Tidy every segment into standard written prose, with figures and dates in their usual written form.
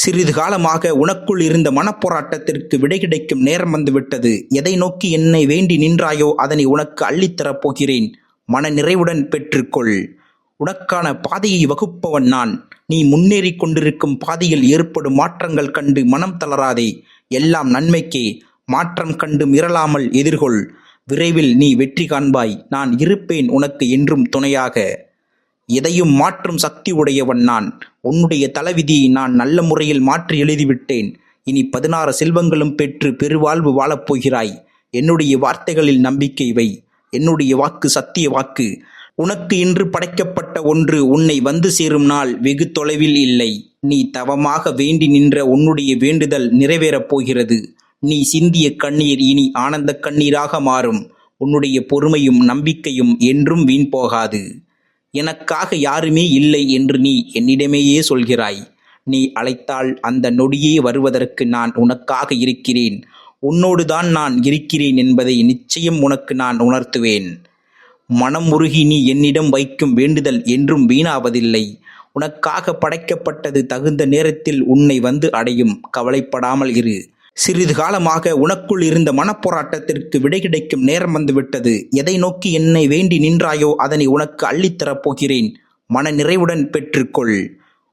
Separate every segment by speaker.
Speaker 1: சிறிது காலமாக உனக்குள் இருந்த மனப்போராட்டத்திற்கு விடை கிடைக்கும் நேரம் வந்துவிட்டது. எதை நோக்கி என்னை வேண்டி நின்றாயோ அதனை உனக்கு அள்ளித்தரப் போகிறேன். மன நிறைவுடன் பெற்றுக்கொள். உனக்கான பாதையை வகுப்பவன் நான். நீ முன்னேறிக் கொண்டிருக்கும் பாதையில் ஏற்படும் மாற்றங்கள் கண்டு மனம் தளராதே. எல்லாம் நன்மைக்கே. மாற்றம் கண்டு மிரளாமல் எதிர்கொள். விரைவில் நீ வெற்றி காண்பாய். நான் இருப்பேன் உனக்கு என்றும் துணையாக. எதையும் மாற்றும் சக்தி உடையவன் நான். உன்னுடைய தலைவிதியை நான் நல்ல முறையில் மாற்றி எழுதிவிட்டேன். இனி 16 செல்வங்களும் பெற்று பெருவாழ்வு வாழப்போகிறாய். என்னுடைய வார்த்தைகளில் நம்பிக்கை வை. என்னுடைய வாக்கு சத்திய வாக்கு. உனக்கு இன்று படைக்கப்பட்ட ஒன்று உன்னை வந்து சேரும் நாள் வெகு தொலைவில் இல்லை. நீ தவமாக வேண்டி நின்ற உன்னுடைய வேண்டுதல் நிறைவேறப் போகிறது. நீ சிந்திய கண்ணீர் இனி ஆனந்த கண்ணீராக மாறும். உன்னுடைய பொறுமையும் நம்பிக்கையும் என்றும் வீண் போகாது. எனக்காக யாருமே இல்லை என்று நீ என்னிடமேயே சொல்கிறாய். நீ அழைத்தால் அந்த நொடியே வருவதற்கு நான் உனக்காக இருக்கிறேன். உன்னோடுதான் நான் இருக்கிறேன் என்பதை நிச்சயம் உனக்கு நான் உணர்த்துவேன். மனம் உருகி நீ என்னிடம் வைக்கும் வேண்டுதல் என்றும் வீணாவதில்லை. உனக்காக படைக்கப்பட்டது தகுந்த நேரத்தில் உன்னை வந்து அடையும். கவலைப்படாமல் இரு. சிறிது காலமாக உனக்குள் இருந்த மனப்போராட்டத்திற்கு விடை கிடைக்கும் நேரம் வந்துவிட்டது. எதை நோக்கி என்னை வேண்டி நின்றாயோ அதனை உனக்கு அள்ளித்தரப் போகிறேன். மன நிறைவுடன் பெற்றுக்கொள்.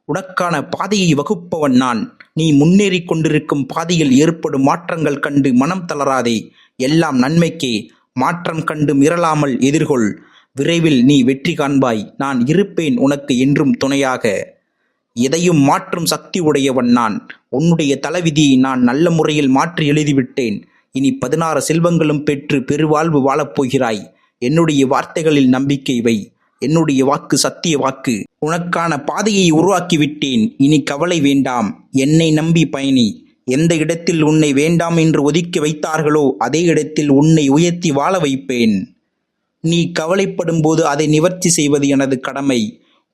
Speaker 1: உனக்கான பாதையை வகுப்பவன் நான். நீ முன்னேறிக் கொண்டிருக்கும் பாதையில் ஏற்படும் மாற்றங்கள் கண்டு மனம் தளராதே. எல்லாம் நன்மைக்கே. மாற்றம் கண்டு மிரளாமல் எதிர்கொள். விரைவில் நீ வெற்றி காண்பாய். நான் இருப்பேன் உனக்கு என்றும் துணையாக. எதையும் மாற்றும் சக்தி உடையவன் நான். உன்னுடைய தலைவிதியை நான் நல்ல முறையில் மாற்றி எழுதிவிட்டேன். இனி 16 செல்வங்களும் பெற்று பெருவாழ்வு வாழப்போகிறாய். என்னுடைய வார்த்தைகளில் நம்பிக்கை வை. என்னுடைய வாக்கு சத்திய வாக்கு. உனக்கான பாதையை உருவாக்கிவிட்டேன். இனி கவலை வேண்டாம். என்னை நம்பி பயணி. எந்த இடத்தில் உன்னை வேண்டாம் என்று ஒதுக்கி வைத்தார்களோ அதே இடத்தில் உன்னை உயர்த்தி வாழ வைப்பேன். நீ கவலைப்படும் போது அதை நிவர்த்தி செய்வது எனது கடமை.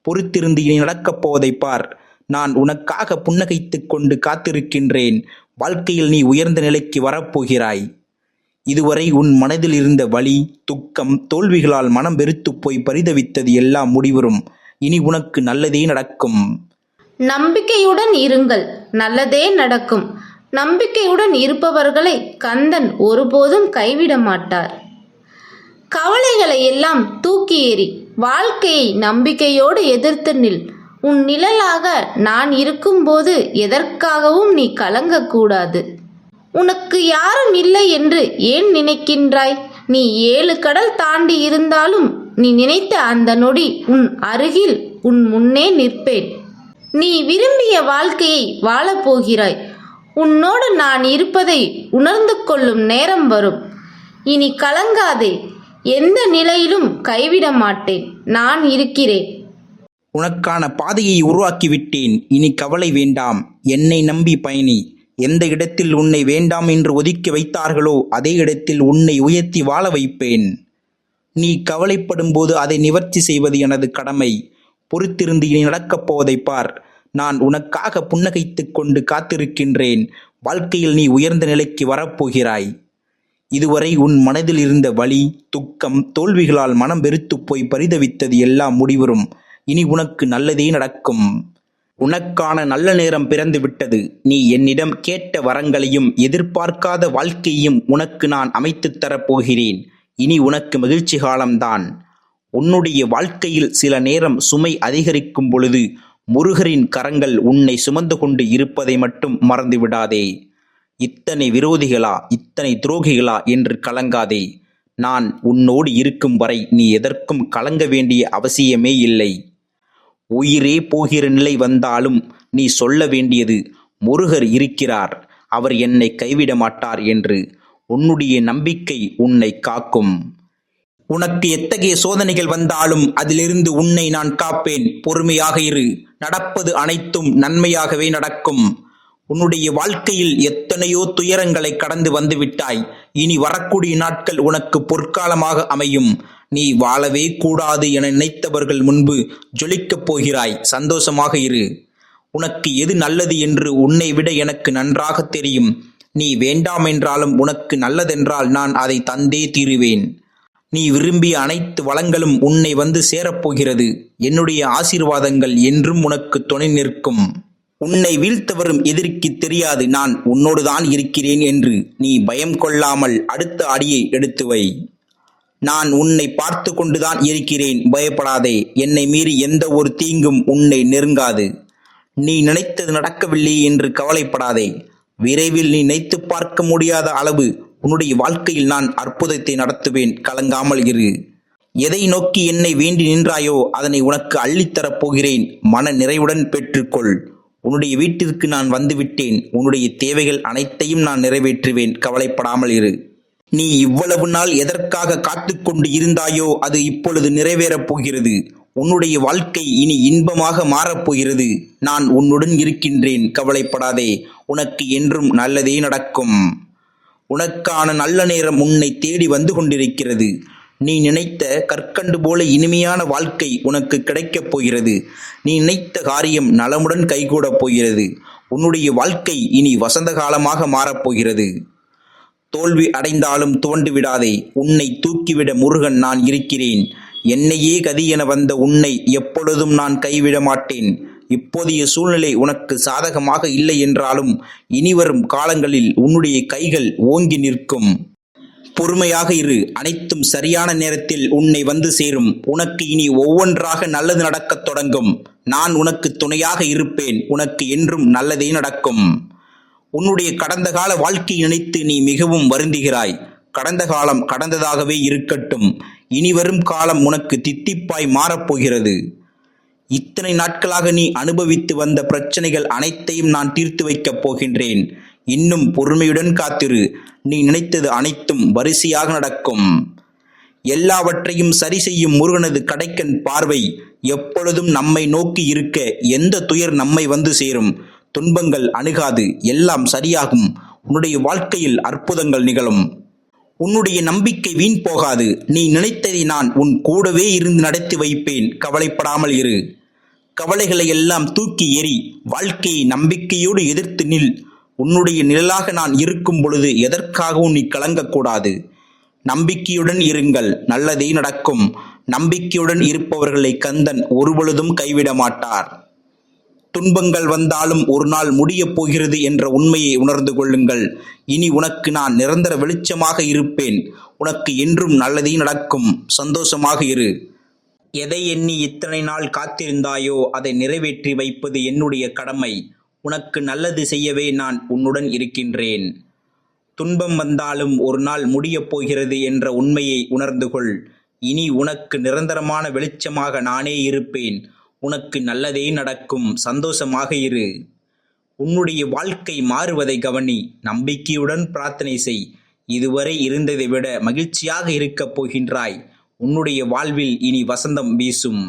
Speaker 1: பொறுத்திருந்து இனி நடக்கப் போவதை பார். நான் உனக்காக புன்னகைத்துக் கொண்டு காத்திருக்கின்றேன். வாழ்க்கையில் நீ உயர்ந்த நிலைக்கு வரப்போகிறாய். இதுவரை உன் மனதில் இருந்த வலி, துக்கம், தோல்விகளால் மனம் வெறுத்துப் போய் பரிதவித்தது எல்லாம் முடிவரும். இனி உனக்கு நல்லதே நடக்கும்.
Speaker 2: நம்பிக்கையுடன் இருங்கள். நல்லதே நடக்கும். நம்பிக்கையுடன் இருப்பவர்களை கந்தன் ஒருபோதும் கைவிட மாட்டார். கவலைகளை எல்லாம் தூக்கி எறி. வாழ்க்கையை நம்பிக்கையோடு எதிர்த்து நில். உன் நிழலாக நான் இருக்கும்போது எதற்காகவும் நீ கலங்கக்கூடாது. உனக்கு யாரும் இல்லை என்று ஏன் நினைக்கின்றாய்? நீ 7 கடல் தாண்டி இருந்தாலும் நீ நினைத்த அந்த நொடி உன் அருகில் உன் முன்னே நிற்பேன். நீ விரும்பிய வாழ்க்கையை வாழப்போகிறாய். உன்னோடு நான் இருப்பதை உணர்ந்து கொள்ளும் நேரம் வரும். இனி கலங்காதே. எந்த நிலையிலும் கைவிட மாட்டேன். நான் இருக்கிறேன்.
Speaker 1: உனக்கான பாதையை உருவாக்கிவிட்டேன். இனி கவலை வேண்டாம். என்னை நம்பி பயணி. எந்த இடத்தில் உன்னை வேண்டாம் என்று ஒதுக்கி வைத்தார்களோ அதே இடத்தில் உன்னை உயர்த்தி வாழ வைப்பேன். நீ கவலைப்படும் போது அதை நிவர்த்தி செய்வது எனது கடமை. பொறுத்திருந்து இனி நடக்கப் போவதை பார். நான் உனக்காக புன்னகைத்துக் கொண்டு காத்திருக்கின்றேன். வாழ்க்கையில் நீ உயர்ந்த நிலைக்கு வரப்போகிறாய். இதுவரை உன் மனதில் இருந்த வலி, துக்கம், தோல்விகளால் மனம் வெறுத்துப் போய் பரிதவித்தது எல்லாம் முடிவரும். இனி உனக்கு நல்லதே நடக்கும். உனக்கான நல்ல நேரம் பிறந்து விட்டது. நீ என்னிடம் கேட்ட வரங்களையும் எதிர்பார்க்காத வாழ்க்கையையும் உனக்கு நான் அமைத்துத் தரப்போகிறேன். இனி உனக்கு மகிழ்ச்சி காலம்தான். உன்னுடைய வாழ்க்கையில் சில நேரம் சுமை அதிகரிக்கும் பொழுது முருகரின் கரங்கள் உன்னை சுமந்து கொண்டு இருப்பதை மட்டும் மறந்துவிடாதே. இத்தனை விரோதிகளா, இத்தனை துரோகிகளா என்று கலங்காதே. நான் உன்னோடு இருக்கும் வரை நீ எதற்கும் கலங்க வேண்டிய அவசியமே இல்லை. உயிரே போகிற நிலை வந்தாலும் நீ சொல்ல வேண்டியது முருகர் இருக்கிறார், அவர் என்னை கைவிட மாட்டார் என்று. உன்னுடைய நம்பிக்கை உன்னை காக்கும். உனக்கு எத்தகைய சோதனைகள் வந்தாலும் அதிலிருந்து உன்னை நான் காப்பேன். பொறுமையாக இரு. நடப்பது அனைத்தும் நன்மையாகவே நடக்கும். உன்னுடைய வாழ்க்கையில் எத்தனையோ துயரங்களை கடந்து வந்துவிட்டாய். இனி வரக்கூடிய நாட்கள் உனக்கு பொற்காலமாக அமையும். நீ வாழவே கூடாது என நினைத்தவர்கள் முன்பு ஜொலிக்கப் போகிறாய். சந்தோஷமாக இரு. உனக்கு எது நல்லது என்று உன்னை விட எனக்கு நன்றாக தெரியும். நீ வேண்டாம் என்றாலும் உனக்கு நல்லதென்றால் நான் அதை தந்தே தீருவேன். நீ விரும்பிய அனைத்து வளங்களும் உன்னை வந்து சேரப்போகிறது. என்னுடைய ஆசீர்வாதங்கள் என்றும் உனக்கு துணை நிற்கும். உன்னை வீழ்த்த வரும் எதிரிக்கு தெரியாது நான் உன்னோடுதான் இருக்கிறேன் என்று. நீ பயம் கொள்ளாமல் அடுத்த அடியை எடுத்து வை. நான் உன்னை பார்த்து கொண்டுதான் இருக்கிறேன், பயப்படாதே. என்னை மீறி எந்த ஒரு தீங்கும் உன்னை நெருங்காது. நீ நினைத்தது நடக்கவில்லை என்று கவலைப்படாதே. விரைவில் நீ நினைத்து பார்க்க முடியாத அளவு உன்னுடைய வாழ்க்கையில் நான் அற்புதத்தை நடத்துவேன், கலங்காமல் இரு. எதை நோக்கி என்னை வேண்டி நின்றாயோ அதனை உனக்கு அள்ளித்தரப் போகிறேன், மன நிறைவுடன் பெற்றுக்கொள். உன்னுடைய வீட்டிற்கு நான் வந்துவிட்டேன், உன்னுடைய தேவைகள் அனைத்தையும் நான் நிறைவேற்றுவேன், கவலைப்படாமல் இரு. நீ இவ்வளவு நாள் எதற்காக காத்து கொண்டு இருந்தாயோ அது இப்பொழுது நிறைவேறப் போகிறது. உன்னுடைய வாழ்க்கை இனி இன்பமாக மாறப்போகிறது. நான் உன்னுடன் இருக்கின்றேன், கவலைப்படாதே. உனக்கு என்றும் நல்லதே நடக்கும். உனக்கான நல்ல நேரம் உன்னை தேடி வந்து கொண்டிருக்கிறது. நீ நினைத்த கற்கண்டு போல இனிமையான வாழ்க்கை உனக்கு கிடைக்கப் போகிறது. நீ நினைத்த காரியம் நலமுடன் கைகூடப் போகிறது. உன்னுடைய வாழ்க்கை இனி வசந்த காலமாக மாறப்போகிறது. தோல்வி அடைந்தாலும் துவண்டு விடாதே. உன்னை தூக்கிவிட முருகன் நான் இருக்கிறேன். என்னையே கதி என வந்த உன்னை எப்பொழுதும் நான் கைவிட மாட்டேன். இப்போதைய சூழ்நிலை உனக்கு சாதகமாக இல்லை என்றாலும் இனிவரும் காலங்களில் உன்னுடைய கைகள் ஓங்கி நிற்கும். பொறுமையாக இரு. அனைத்தும் சரியான நேரத்தில் உன்னை வந்து சேரும். உனக்கு இனி ஒவ்வொன்றாக நல்லது நடக்கத் தொடங்கும். நான் உனக்கு துணையாக இருப்பேன். உனக்கு என்றும் நல்லதே நடக்கும். உன்னுடைய கடந்த கால வாழ்க்கையை நினைத்து நீ மிகவும் வருந்துகிறாய். கடந்த காலம் கடந்ததாகவே இருக்கட்டும். இனிவரும் காலம் உனக்கு தித்திப்பாய் மாறப்போகிறது. இத்தனை நாட்களாக நீ அனுபவித்து வந்த பிரச்சனைகள் அனைத்தையும் நான் தீர்த்து வைக்கப் போகின்றேன். இன்னும் பொறுமையுடன் காத்திரு. நீ நினைத்தது அனைத்தும் வரிசையாக நடக்கும். எல்லாவற்றையும் சரி செய்யும் முருகனது கடைக்கண் பார்வை எப்பொழுதும் நம்மை நோக்கி இருக்க எந்த துயர் நம்மை வந்து சேரும். துன்பங்கள் அணுகாது. எல்லாம் சரியாகும். உன்னுடைய வாழ்க்கையில் அற்புதங்கள் நிகழும். உன்னுடைய நம்பிக்கை வீண் போகாது. நீ நினைத்ததை நான் உன் கூடவே இருந்து நடத்தி வைப்பேன், கவலைப்படாமல் இரு. கவலைகளை எல்லாம் தூக்கி எறி. வாழ்க்கையை நம்பிக்கையோடு எதிர்த்து நில். உன்னுடைய நிழலாக நான் இருக்கும் பொழுது எதற்காகவும் நீ கலங்கக்கூடாது. நம்பிக்கையுடன் இருங்கள், நல்லதே நடக்கும். நம்பிக்கையுடன் இருப்பவர்களை கந்தன் ஒருபொழுதும் கைவிட மாட்டார். துன்பங்கள் வந்தாலும் ஒரு நாள் முடியப் போகிறது என்ற உண்மையை உணர்ந்து கொள்ளுங்கள். இனி உனக்கு நான் நிரந்தர வெளிச்சமாக இருப்பேன். உனக்கு என்றும் நல்லதே நடக்கும். சந்தோஷமாக இரு. எதை எண்ணி இத்தனை நாள் காத்திருந்தாயோ அதை நிறைவேற்றி வைப்பது என்னுடைய கடமை. உனக்கு நல்லது செய்யவே நான் உன்னுடன் இருக்கின்றேன். துன்பம் வந்தாலும் ஒரு நாள் முடியப் போகிறது என்ற உண்மையை உணர்ந்து கொள். இனி உனக்கு நிரந்தரமான வெளிச்சமாக நானே இருப்பேன். உனக்கு நல்லதே நடக்கும். சந்தோஷமாக இரு. உன்னுடைய வாழ்க்கை மாறுவதை கவனி. நம்பிக்கையுடன் பிரார்த்தனை செய். இதுவரை இருந்ததை விட மகிழ்ச்சியாக இருக்கப் போகின்றாய். உன்னுடைய வாழ்வில் இனி வசந்தம் வீசும்.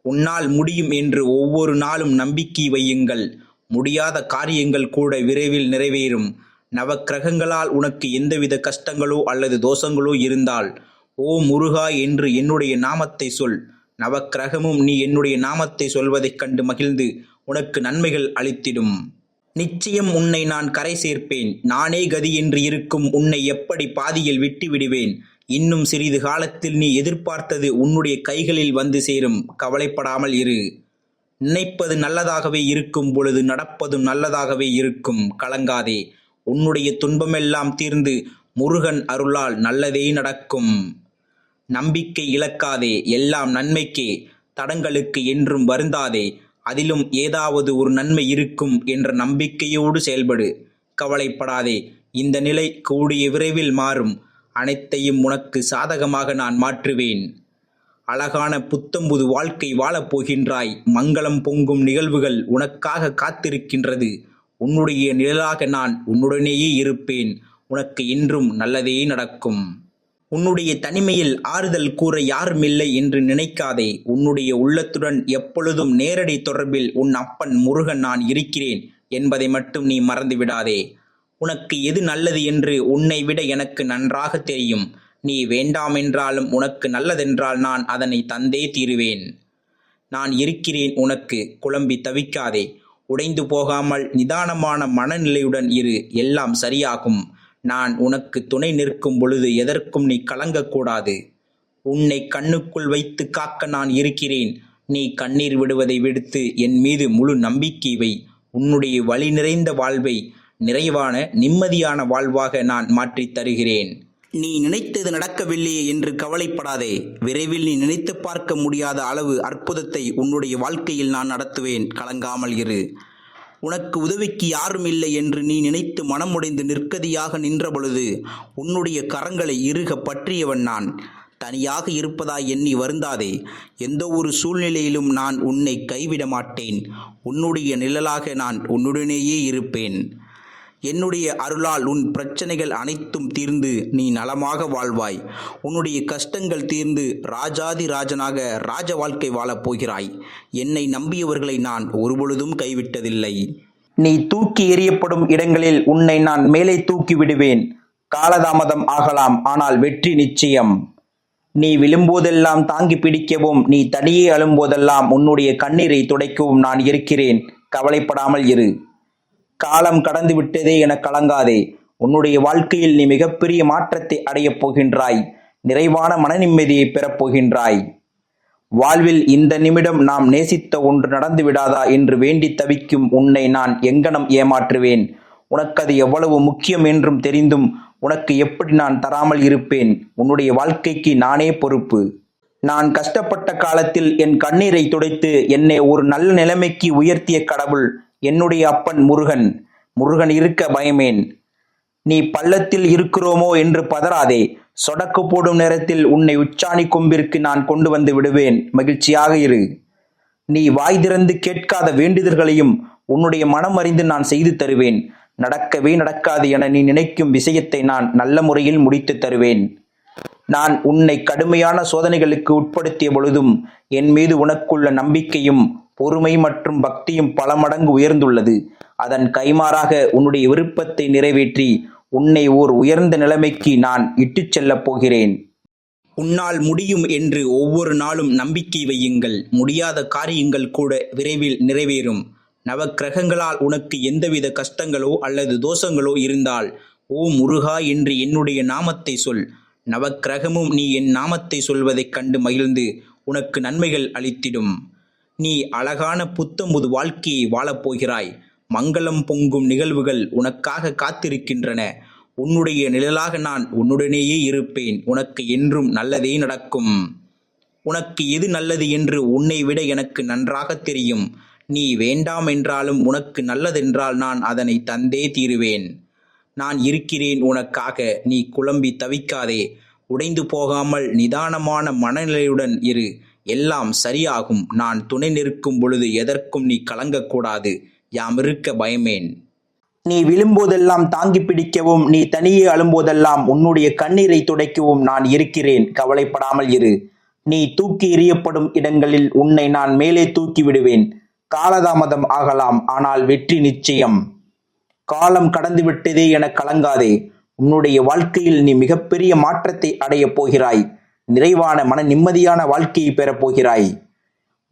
Speaker 1: உன்னால் முடியும் என்று ஒவ்வொரு நாளும் நம்பிக்கை வையுங்கள். முடியாத காரியங்கள் கூட விரைவில் நிறைவேறும். நவக்கிரகங்களால் உனக்கு எந்தவித கஷ்டங்களோ அல்லது தோஷங்களோ இருந்தால் ஓ முருகா என்று என்னுடைய நாமத்தை சொல். நவக்கிரகமும் நீ என்னுடைய நாமத்தை சொல்வதைக் கண்டு மகிழ்ந்து உனக்கு நன்மைகள் அளித்திடும். நிச்சயம் உன்னை நான் கரை சேர்ப்பேன். நானே கதி என்று இருக்கும் உன்னை எப்படி பாதியில் விட்டு விடுவேன். இன்னும் சிறிது காலத்தில் நீ எதிர்பார்த்தது உன்னுடைய கைகளில் வந்து சேரும். கவலைப்படாமல் இரு. நினைப்பது நல்லதாகவே இருக்கும் பொழுது நடப்பதும் நல்லதாகவே இருக்கும். கலங்காதே. உன்னுடைய துன்பமெல்லாம் தீர்ந்து முருகன் அருளால் நல்லதே நடக்கும். நம்பிக்கை இழக்காதே. எல்லாம் நன்மைக்கே. தடங்களுக்கு என்றும் வருந்தாதே. அதிலும் ஏதாவது ஒரு நன்மை இருக்கும் என்ற நம்பிக்கையோடு செயல்படு. கவலைப்படாதே. இந்த நிலை கூடிய விரைவில் மாறும். அனைத்தையும் உனக்கு சாதகமாக நான் மாற்றுவேன். அழகான புத்தம்புது வாழ்க்கை வாழப் போகின்றாய். மங்களம் பொங்கும் நிகழ்வுகள் உனக்காக காத்திருக்கின்றது. உன்னுடைய நிழலாக நான் உன்னுடனேயே இருப்பேன். உனக்கு என்றும் நல்லதே நடக்கும். உன்னுடைய தனிமையில் ஆறுதல் கூற யாருமில்லை என்று நினைக்காதே. உன்னுடைய உள்ளத்துடன் எப்பொழுதும் நேரடி தொடர்பில் உன் அப்பன் முருகன் நான் இருக்கிறேன் என்பதை மட்டும் நீ மறந்துவிடாதே. உனக்கு எது நல்லது என்று உன்னை விட எனக்கு நன்றாக தெரியும். நீ வேண்டாமென்றாலும் உனக்கு நல்லதென்றால் நான் அதனை தந்தே தீருவேன். நான் இருக்கிறேன் உனக்கு. குழம்பி தவிக்காதே. உடைந்து போகாமல் நிதானமான மனநிலையுடன் இரு. எல்லாம் சரியாகும். நான் உனக்கு துணை நிற்கும் பொழுது எதற்கும் நீ கலங்கக்கூடாது. உன்னை கண்ணுக்குள் வைத்து காக்க நான் இருக்கிறேன். நீ கண்ணீர் விடுவதை விடுத்து என் மீது முழு நம்பிக்கை வை. உன்னுடைய வழி நிறைந்த வாழ்வை நிறைவான நிம்மதியான வாழ்வாக நான் மாற்றித் தருகிறேன். நீ நினைத்தது நடக்கவில்லையே என்று கவலைப்படாதே. விரைவில் நீ நினைத்து பார்க்க முடியாத அளவு அற்புதத்தை உன்னுடைய வாழ்க்கையில் நான் நடத்துவேன். கலங்காமல் இரு. உனக்கு உதவிக்கு யாரும் இல்லை என்று நீ நினைத்து மனமுடைந்து நிற்கதியாக நின்ற பொழுது உன்னுடைய கரங்களை இறுக பற்றியவன் நான். தனியாக இருப்பதாய் எண்ணி வருந்தாதே. எந்த ஒரு சூழ்நிலையிலும் நான் உன்னை கைவிட மாட்டேன். உன்னுடைய நிழலாக நான் உன்னுடனேயே இருப்பேன். என்னுடைய அருளால் உன் பிரச்சனைகள் அனைத்தும் தீர்ந்து நீ நலமாக வாழ்வாய். உன்னுடைய கஷ்டங்கள் தீர்ந்து ராஜாதி ராஜனாக ராஜ வாழ்க்கை வாழப் போகிறாய். என்னை நம்பியவர்களை நான் ஒருபொழுதும் கைவிட்டதில்லை. நீ தூக்கி எறியப்படும் இடங்களில் உன்னை நான் மேலே தூக்கி விடுவேன். காலதாமதம் ஆகலாம், ஆனால் வெற்றி நிச்சயம். நீ விழும்போதெல்லாம் தாங்கி பிடிக்கவும், நீ தனியே அழும்போதெல்லாம் உன்னுடைய கண்ணீரை துடைக்கவும் நான் இருக்கிறேன். கவலைப்படாமல் இரு. காலம் கடந்து விட்டதே என கலங்காதே. உன்னுடைய வாழ்க்கையில் நீ மிகப்பெரிய மாற்றத்தை அடையப் போகின்றாய். நிறைவான மன நிம்மதியை பெறப்போகின்றாய். வாழ்வில் இந்த நிமிடம் நாம் நேசித்த ஒன்று நடந்து விடாதா என்று வேண்டி தவிக்கும் உன்னை நான் எங்கனம் ஏமாற்றுவேன்? உனக்கு அது எவ்வளவு முக்கியம் என்றும் தெரிந்தும் உனக்கு எப்படி நான் தராமல் இருப்பேன்? உன்னுடைய வாழ்க்கைக்கு நானே பொறுப்பு. நான் கஷ்டப்பட்ட காலத்தில் என் கண்ணீரை துடைத்து என்னை ஒரு நல்ல நிலைமைக்கு உயர்த்திய கடவுள் என்னுடைய அப்பன் முருகன். முருகன் இருக்க பயமேன்? நீ பள்ளத்தில் இருக்கிறோமோ என்று பதறாதே. சொடக்கு போடும் நேரத்தில் உன்னை உச்சாணி கொம்பிற்கு நான் கொண்டு வந்து விடுவேன். மகிழ்ச்சியாக இரு. நீ வாய் திறந்து கேட்காத வேண்டுதல்களையும் உன்னுடைய மனம் அறிந்து நான் செய்து தருவேன். நடக்கவே நடக்காது என நீ நினைக்கும் விஷயத்தை நான் நல்ல முறையில் முடித்து தருவேன். நான் உன்னை கடுமையான சோதனைகளுக்கு உட்படுத்திய பொழுதும் என் மீது உனக்குள்ள நம்பிக்கையும் பொறுமை மற்றும் பக்தியும் பல மடங்கு உயர்ந்துள்ளது. அதன் கைமாறாக உன்னுடைய விருப்பத்தை நிறைவேற்றி உன்னை ஓர் உயர்ந்த நிலைமைக்கு நான் இட்டுச் செல்லப் போகிறேன். உன்னால் முடியும் என்று ஒவ்வொரு நாளும் நம்பிக்கை வையுங்கள். முடியாத காரியங்கள் கூட விரைவில் நிறைவேறும். நவக்கிரகங்களால் உனக்கு எந்தவித கஷ்டங்களோ அல்லது தோஷங்களோ இருந்தால் ஓ முருகா என்று என்னுடைய நாமத்தை சொல். நவக்கிரகமும் நீ என் நாமத்தை சொல்வதைக் கண்டு மகிழ்ந்து உனக்கு நன்மைகள் அளித்திடும். நீ அழகான புத்தமுது வாழ்க்கையை வாழப்போகிறாய். மங்களம் பொங்கும் நிகழ்வுகள் உனக்காக காத்திருக்கின்றன. உன்னுடைய நிழலாக நான் உன்னுடனேயே இருப்பேன். உனக்கு என்றும் நல்லதே நடக்கும். உனக்கு எது நல்லது என்று உன்னை விட எனக்கு நன்றாக தெரியும். நீ வேண்டாம் என்றாலும் உனக்கு நல்லதென்றால் நான் அதனை தந்தே தீருவேன். நான் இருக்கிறேன் உனக்காக. நீ குழம்பி தவிக்காதே. உடைந்து போகாமல் நிதானமான மனநிலையுடன் இரு. எல்லாம் சரியாகும். நான் துணை நிற்கும் பொழுது எதற்கும் நீ கலங்கக்கூடாது. யாமிருக்க பயமேன்? நீ விழும்போதெல்லாம் தாங்கி பிடிக்கவும், நீ தனியே அழும்போதெல்லாம் உன்னுடைய கண்ணீரை துடைக்கவும் நான் இருக்கிறேன். கவலைப்படாமல் இரு. நீ தூக்கி எறியப்படும் இடங்களில் உன்னை நான் மேலே தூக்கி விடுவேன். காலதாமதம் ஆகலாம், ஆனால் வெற்றி நிச்சயம். காலம் கடந்து விட்டதே என கலங்காதே. உன்னுடைய வாழ்க்கையில் நீ மிகப்பெரிய மாற்றத்தை அடையப் போகிறாய். நிறைவான மன நிம்மதியான வாழ்க்கையை பெறப்போகிறாய்.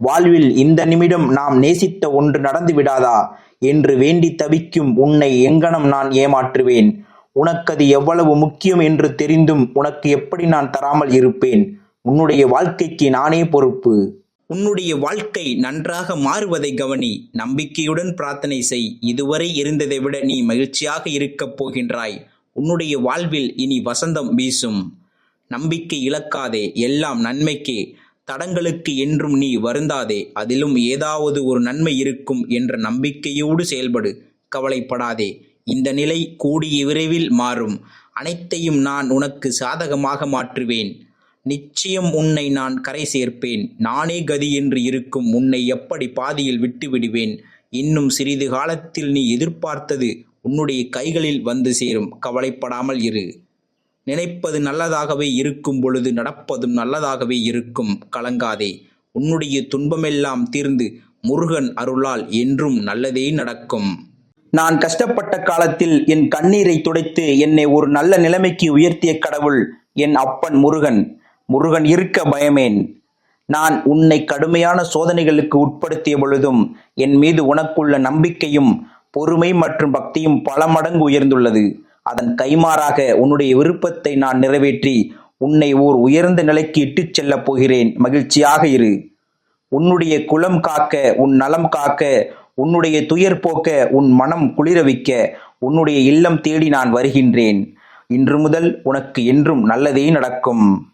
Speaker 1: வாழ்வில் இந்த நிமிடம் நாம் நேசித்த ஒன்று நடந்து விடாதா என்று வேண்டி தவிக்கும் உன்னை எங்கனம் நான் ஏமாற்றுவேன்? உனக்கது எவ்வளவு முக்கியம் என்று தெரிந்தும் உனக்கு எப்படி நான் தராமல் இருப்பேன்? உன்னுடைய வாழ்க்கைக்கு நானே பொறுப்பு. உன்னுடைய வாழ்க்கை நன்றாக மாறுவதை கவனி. நம்பிக்கையுடன் பிரார்த்தனை செய். இதுவரை இருந்ததை விட நீ மகிழ்ச்சியாக இருக்கப் போகின்றாய். உன்னுடைய வாழ்வில் இனி வசந்தம் வீசும். நம்பிக்கை இழக்காதே. எல்லாம் நன்மைக்கே. தடங்களுக்கு என்றும் நீ வருந்தாதே. அதிலும் ஏதாவது ஒரு நன்மை இருக்கும் என்ற நம்பிக்கையோடு செயல்படு. கவலைப்படாதே. இந்த நிலை கூடிய விரைவில் மாறும். அனைத்தையும் நான் உனக்கு சாதகமாக மாற்றுவேன். நிச்சயம் உன்னை நான் கரை சேர்ப்பேன். நானே கதி என்று இருக்கும் உன்னை எப்படி பாதியில் விட்டு விடுவேன்? இன்னும் சிறிது காலத்தில் நீ எதிர்பார்த்தது உன்னுடைய கைகளில் வந்து சேரும். கவலைப்படாமல் இரு. நினைப்பது நல்லதாகவே இருக்கும் பொழுது நடப்பதும் நல்லதாகவே இருக்கும். கலங்காதே. உன்னுடைய துன்பமெல்லாம் தீர்ந்து முருகன் அருளால் என்றும் நல்லதே நடக்கும். நான் கஷ்டப்பட்ட காலத்தில் என் கண்ணீரை துடைத்து என்னை ஒரு நல்ல நிலைமைக்கு உயர்த்திய கடவுள் என் அப்பன் முருகன். முருகன் இருக்க பயமேன்? நான் உன்னை கடுமையான சோதனைகளுக்கு உட்படுத்திய பொழுதும் என் மீது உனக்குள்ள நம்பிக்கையும் பொறுமை மற்றும் பக்தியும் பல மடங்கு உயர்ந்துள்ளது. அதன் கைமாறாக உன்னுடைய விருப்பத்தை நான் நிறைவேற்றி உன்னை ஓர் உயர்ந்த நிலைக்கு இட்டுச் செல்லப் போகிறேன். மகிழ்ச்சியாக இரு. உன்னுடைய குலம் காக்க, உன் நலம் காக்க, உன்னுடைய துயர் போக்க, உன் மனம் குளிரவிக்க உன்னுடைய இல்லம் தேடி நான் வருகின்றேன். இன்று முதல் உனக்கு என்றும் நல்லதே நடக்கும்.